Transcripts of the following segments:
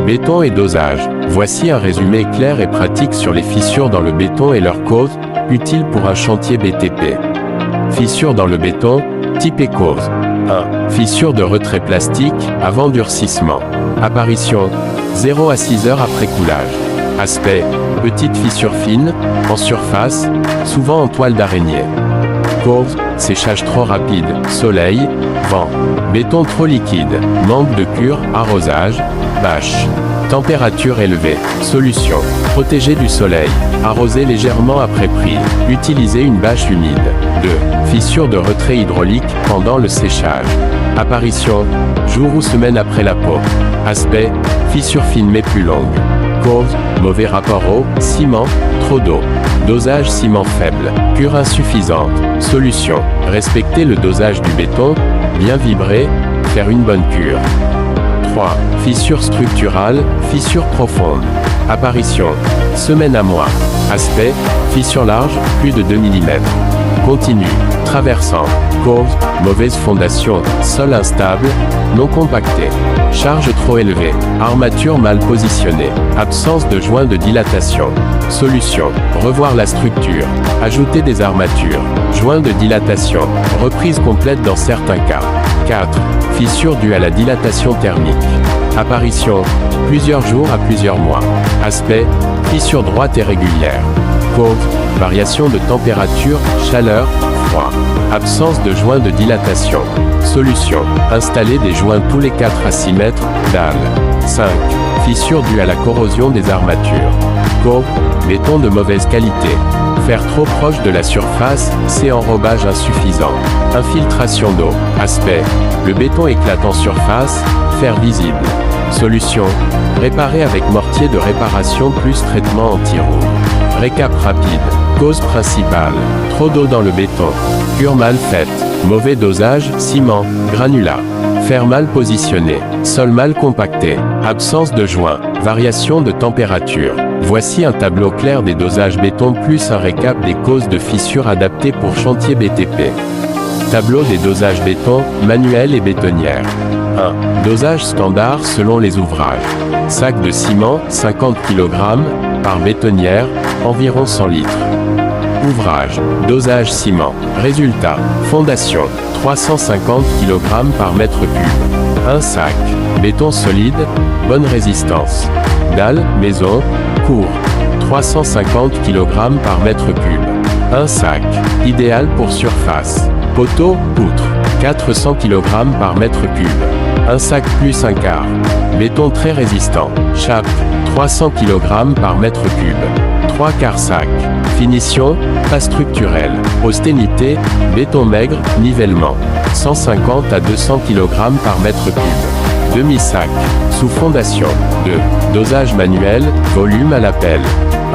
Béton et dosage. Voici un résumé clair et pratique sur les fissures dans le béton et leurs causes, utiles pour un chantier BTP. Fissures dans le béton, type et cause. 1. Fissure de retrait plastique, avant durcissement. Apparition, 0 à 6 heures après coulage. Aspect, petite fissure fine, en surface, souvent en toile d'araignée. Cause, séchage trop rapide, soleil, vent. Béton trop liquide, manque de cure, arrosage, bâche. Température élevée. Solution, protéger du soleil. Arroser légèrement après prise. Utiliser une bâche humide. 2. Fissure de retrait hydraulique, pendant le séchage. Apparition, jour ou semaine après la peau. Aspect, fissure fine mais plus longue. Cause, mauvais rapport eau, ciment, trop d'eau. Dosage ciment faible, cure insuffisante. Solution, respecter le dosage du béton, bien vibrer, faire une bonne cure. 3. Fissure structurale, fissure profonde. Apparition, semaine à mois. Aspect, fissure large, plus de 2 mm. Continue, traversant. Cause, mauvaise fondation, sol instable, non compacté. Charge trop élevée, armature mal positionnée, absence de joint de dilatation. Solution, revoir la structure, ajouter des armatures, joints de dilatation, reprise complète dans certains cas. 4. Fissure due à la dilatation thermique. Apparition, plusieurs jours à plusieurs mois. Aspect, fissure droite et régulière. Cause, variation de température, chaleur, froid. Absence de joints de dilatation. Solution, installer des joints tous les 4 à 6 mètres, dalle. 5. Fissure due à la corrosion des armatures. Cause, béton de mauvaise qualité. Faire trop proche de la surface, c'est enrobage insuffisant. Infiltration d'eau. Aspect, le béton éclate en surface, faire visible. Solution, réparer avec mortier de réparation plus traitement anti-rouille. Récap rapide. Cause principale, trop d'eau dans le béton. Cure mal faite. Mauvais dosage, ciment, granulat. Fer mal positionné. Sol mal compacté. Absence de joint. Variation de température. Voici un tableau clair des dosages béton plus un récap des causes de fissures adaptées pour chantier BTP. Tableau des dosages béton, manuel et bétonnière. 1. Dosage standard selon les ouvrages. Sac de ciment, 50 kg, par bétonnière, environ 100 litres. Ouvrage, dosage ciment. Résultat, fondation, 350 kg par mètre cube. Un sac, béton solide, bonne résistance. Dalle, maison, court, 350 kg par mètre cube. Un sac, idéal pour surface. Poteau, poutre, 400 kg par mètre cube. Un sac plus un quart. Béton très résistant. Chape, 300 kg par mètre cube. 3 quarts sac. Finition, pas structurelle. Austérité, béton maigre, nivellement. 150 à 200 kg par mètre cube. Demi-sac, sous fondation. 2. Dosage manuel, volume à la pelle.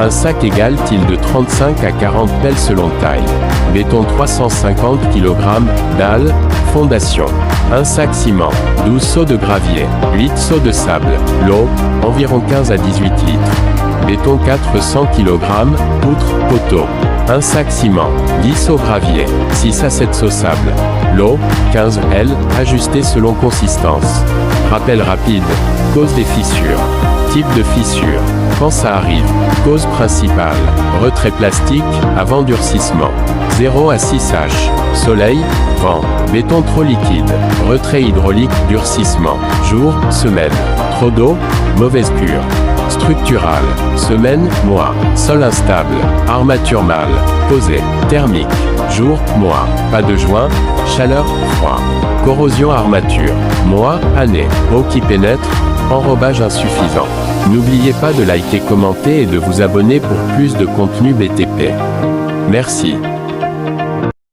Un sac égale-t-il de 35 à 40 pelles selon taille. Béton 350 kg, dalle, fondation. Un sac ciment, 12 seaux de gravier, 8 seaux de sable, l'eau, environ 15 à 18 litres. Béton 400 kg, poutre, poteau. Un sac ciment, 10 seaux gravier, 6 à 7 seaux sable. L'eau, 15 L, ajustée selon consistance. Rappel rapide, cause des fissures. Type de fissure. Quand ça arrive. Cause principale. Retrait plastique, avant durcissement. 0 à 6 H. Soleil, vent. Béton trop liquide. Retrait hydraulique, durcissement. Jour, semaine. Trop d'eau, mauvaise cure. Structural. Semaine, mois. Sol instable. Armature mal. Posée. Thermique. Jour, mois. Pas de joint. Chaleur, froid. Corrosion armature. Mois, année. Eau qui pénètre. Enrobage insuffisant. N'oubliez pas de liker, commenter et de vous abonner pour plus de contenu BTP. Merci.